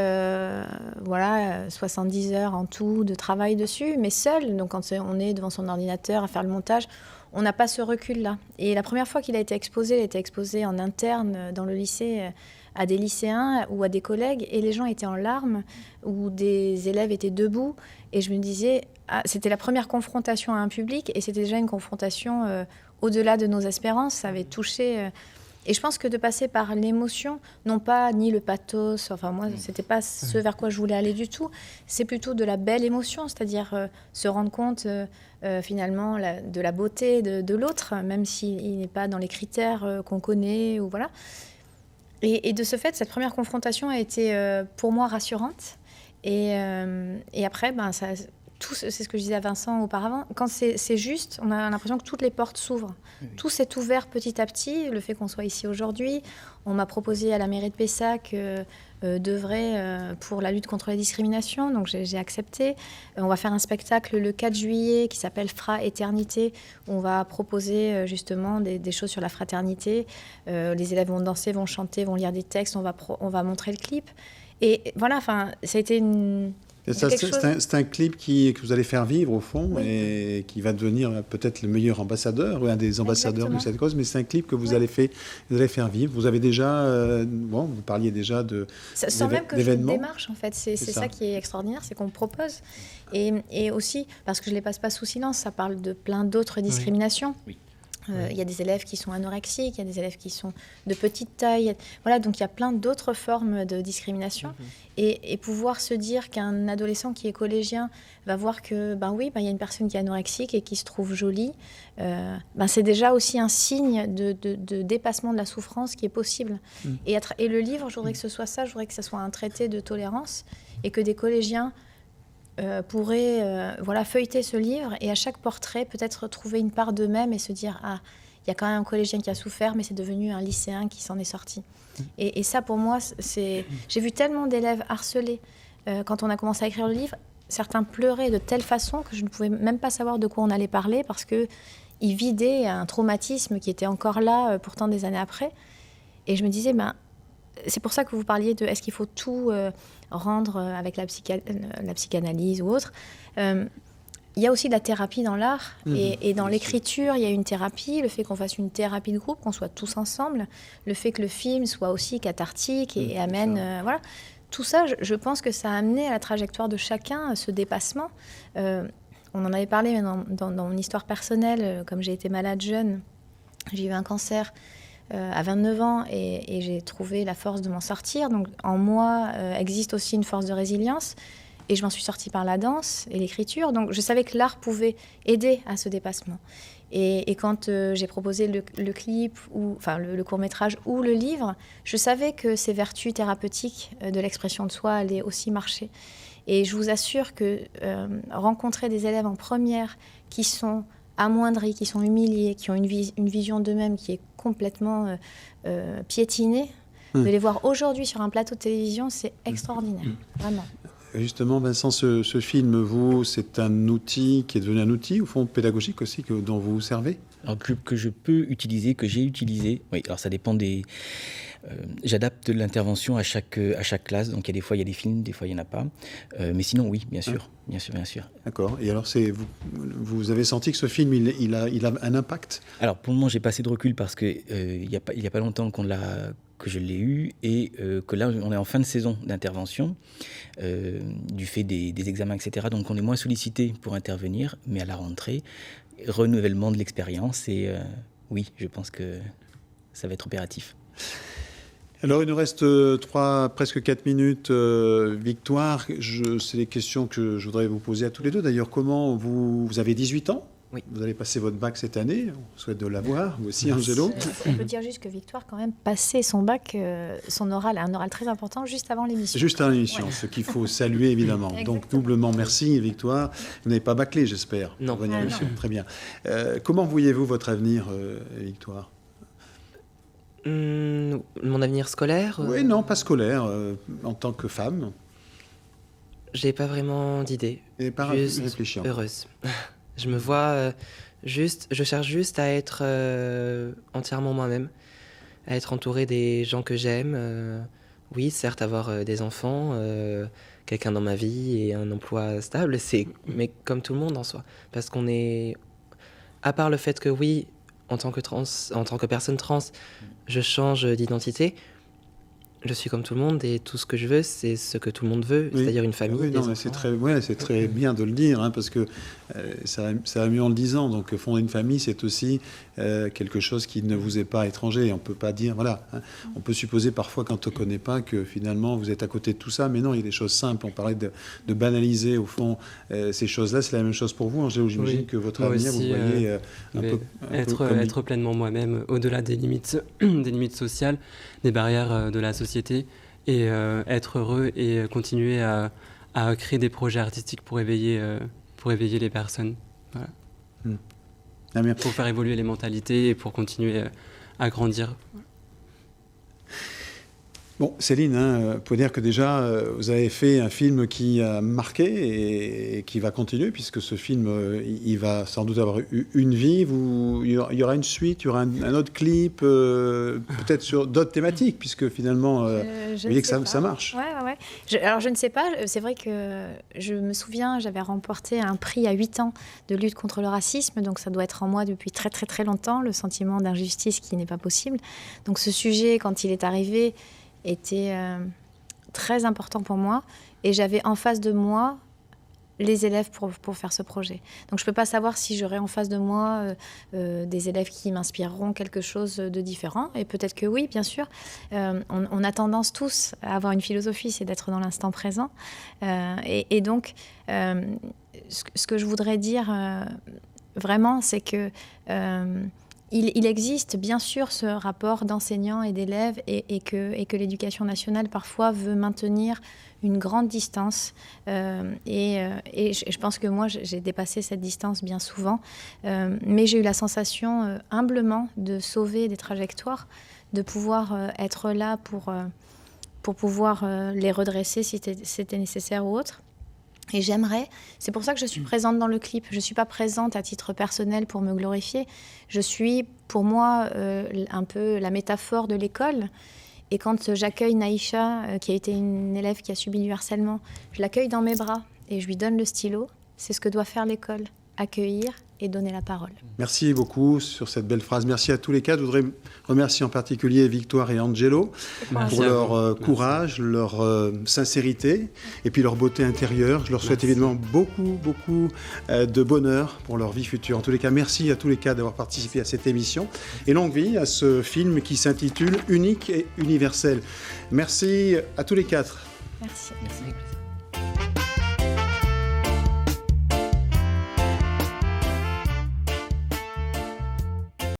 70 heures en tout de travail dessus, mais seule. Donc quand on est devant son ordinateur à faire le montage, on n'a pas ce recul-là. Et la première fois qu'il a été exposé, il a été exposé en interne dans le lycée à des lycéens ou à des collègues, et les gens étaient en larmes, ou des élèves étaient debout. Et je me disais, c'était la première confrontation à un public, et c'était déjà une confrontation au-delà de nos espérances. Ça avait touché... Et je pense que de passer par l'émotion, non pas ni le pathos, enfin moi, c'était pas ce vers quoi je voulais aller du tout, c'est plutôt de la belle émotion, c'est-à-dire se rendre compte finalement de la beauté de l'autre, même s'il n'est pas dans les critères qu'on connaît, ou voilà. Et de ce fait, cette première confrontation a été pour moi rassurante. Et après, c'est ce que je disais à Vincent auparavant, quand c'est juste, on a l'impression que toutes les portes s'ouvrent. Oui. Tout s'est ouvert petit à petit, le fait qu'on soit ici aujourd'hui. On m'a proposé à la mairie de Pessac d'œuvrer pour la lutte contre la discrimination, donc j'ai accepté. On va faire un spectacle le 4 juillet qui s'appelle Fra Éternité, où on va proposer justement des choses sur la fraternité. Les élèves vont danser, vont chanter, vont lire des textes, on va montrer le clip. Et voilà, ça a été c'est un clip que vous allez faire vivre au fond, et qui va devenir peut-être le meilleur ambassadeur, ou un des ambassadeurs de cette cause, mais c'est un clip que vous allez faire vivre. Vous avez déjà, vous parliez déjà sans même que je démarche en fait, c'est ça qui est extraordinaire, c'est qu'on propose, et aussi, parce que je ne les passe pas sous silence, ça parle de plein d'autres discriminations. Oui. Il y a des élèves qui sont anorexiques, il y a des élèves qui sont de petite taille. Voilà, donc il y a plein d'autres formes de discrimination. Et pouvoir se dire qu'un adolescent qui est collégien va voir que, il y a une personne qui est anorexique et qui se trouve jolie, c'est déjà aussi un signe de dépassement de la souffrance qui est possible. Et le livre, je voudrais que ce soit ça, je voudrais que ce soit un traité de tolérance, et que des collégiens pourraient feuilleter ce livre et à chaque portrait peut-être trouver une part d'eux-mêmes et se dire « Ah, il y a quand même un collégien qui a souffert, mais c'est devenu un lycéen qui s'en est sorti. » Et ça, pour moi, j'ai vu tellement d'élèves harcelés quand on a commencé à écrire le livre. Certains pleuraient de telle façon que je ne pouvais même pas savoir de quoi on allait parler parce qu'ils vidaient un traumatisme qui était encore là pourtant des années après. Et je me disais, c'est pour ça que vous parliez de est-ce qu'il faut tout rendre avec la psychanalyse ou autre. Il y a aussi de la thérapie dans l'art et dans l'écriture, il y a une thérapie, le fait qu'on fasse une thérapie de groupe, qu'on soit tous ensemble, le fait que le film soit aussi cathartique et amène... voilà. Tout ça, je pense que ça a amené à la trajectoire de chacun ce dépassement. On en avait parlé mais dans mon histoire personnelle, comme j'ai été malade jeune, j'ai eu un cancer à 29 ans et j'ai trouvé la force de m'en sortir. Donc en moi existe aussi une force de résilience et je m'en suis sortie par la danse et l'écriture. Donc je savais que l'art pouvait aider à ce dépassement. Et quand j'ai proposé le clip, le court-métrage ou le livre, je savais que ces vertus thérapeutiques de l'expression de soi allaient aussi marcher. Et je vous assure que rencontrer des élèves en première qui sont amoindris, qui sont humiliés, qui ont une vision d'eux-mêmes qui est complètement piétinée, de les voir aujourd'hui sur un plateau de télévision, c'est extraordinaire, vraiment. Justement, Vincent, ce film, c'est un outil qui est devenu un outil, au fond, pédagogique aussi, dont vous vous servez? Alors, que je peux utiliser, que j'ai utilisé, oui, alors ça dépend des... j'adapte l'intervention à chaque classe, donc des fois il y a des films, des fois il n'y en a pas. Mais sinon, oui, bien sûr. Bien sûr. D'accord. Et alors, vous avez senti que ce film, il a un impact? Alors, pour le moment, j'ai pas assez de recul parce qu'il n'y a pas longtemps que je l'ai eu et que là, on est en fin de saison d'intervention du fait des examens, etc. Donc, on est moins sollicité pour intervenir, mais à la rentrée, renouvellement de l'expérience et oui, je pense que ça va être opératif. Alors, il nous reste presque 4 minutes. Victoire, c'est des questions que je voudrais vous poser à tous les deux. D'ailleurs, comment vous avez 18 ans? Oui. Vous allez passer votre bac cette année. On souhaite de l'avoir. Vous aussi, Angelo. On peut dire juste que Victoire, quand même, passé son bac, un oral très important juste avant l'émission. Juste avant l'émission, ce qu'il faut saluer, évidemment. Exactement. Donc, doublement merci, Victoire. Vous n'avez pas bâclé, j'espère. Non. Pour venir à l'émission. Très bien. Comment voyez-vous votre avenir, Victoire? Mon avenir scolaire Oui, non, pas scolaire, en tant que femme. J'ai pas vraiment d'idée. Et pas juste réfléchir. Heureuse. Je me vois je cherche juste à être entièrement moi-même, à être entourée des gens que j'aime. Oui, certes, avoir des enfants, quelqu'un dans ma vie et un emploi stable, mais comme tout le monde en soi. Parce qu'on est... À part le fait que oui, en tant que personne trans, je change d'identité. Je suis comme tout le monde et tout ce que je veux, c'est ce que tout le monde veut, Oui. c'est-à-dire une famille, Oui, des non, enfants. c'est très bien de le dire, hein, parce que ça va mieux en le disant. Donc, fonder une famille, c'est aussi quelque chose qui ne vous est pas étranger. On ne peut pas dire, voilà. Hein, on peut supposer parfois, quand on ne connaît pas, que finalement, vous êtes à côté de tout ça. Mais non, il y a des choses simples. On parlait de banaliser, au fond, ces choses-là. C'est la même chose pour vous, Angèle. J'imagine que votre avenir, aussi, vous voyez être pleinement moi-même, au-delà des limites, des limites sociales, des barrières de la société, et être heureux et continuer à créer des projets artistiques pour éveiller les personnes. Voilà. Pour faire évoluer les mentalités et pour continuer à grandir. Bon, Céline, vous pouvez dire que déjà, vous avez fait un film qui a marqué et qui va continuer, puisque ce film, il va sans doute avoir une vie. Il y aura une suite, il y aura un autre clip, peut-être sur d'autres thématiques, puisque finalement, vous voyez que ça marche. Ouais. Alors, je ne sais pas. C'est vrai que je me souviens, j'avais remporté un prix à 8 ans de lutte contre le racisme, donc ça doit être en moi depuis très, très, très longtemps, le sentiment d'injustice qui n'est pas possible. Donc, ce sujet, quand il est arrivé, était très important pour moi et j'avais en face de moi les élèves pour faire ce projet. Donc je ne peux pas savoir si j'aurai en face de moi des élèves qui m'inspireront quelque chose de différent et peut-être que oui, bien sûr. On a tendance tous à avoir une philosophie, c'est d'être dans l'instant présent et donc ce que je voudrais dire vraiment, c'est que il existe bien sûr ce rapport d'enseignants et d'élèves et que l'éducation nationale parfois veut maintenir une grande distance. Et je pense que moi, j'ai dépassé cette distance bien souvent. Mais j'ai eu la sensation humblement de sauver des trajectoires, de pouvoir être là pour pouvoir les redresser si c'était nécessaire ou autre. Et j'aimerais, c'est pour ça que je suis présente dans le clip. Je ne suis pas présente à titre personnel pour me glorifier. Je suis, pour moi, un peu la métaphore de l'école. Et quand j'accueille Naïcha, qui a été une élève qui a subi du harcèlement, je l'accueille dans mes bras et je lui donne le stylo. C'est ce que doit faire l'école, accueillir et donner la parole. Merci beaucoup sur cette belle phrase. Merci à tous les quatre. Je voudrais remercier en particulier Victoire et Angelo pour leur courage, leur sincérité et puis leur beauté intérieure. Je leur souhaite évidemment beaucoup de bonheur pour leur vie future. En tous les cas, merci à tous les quatre d'avoir participé à cette émission et longue vie à ce film qui s'intitule Unique et universel. Merci à tous les quatre. Merci. Merci.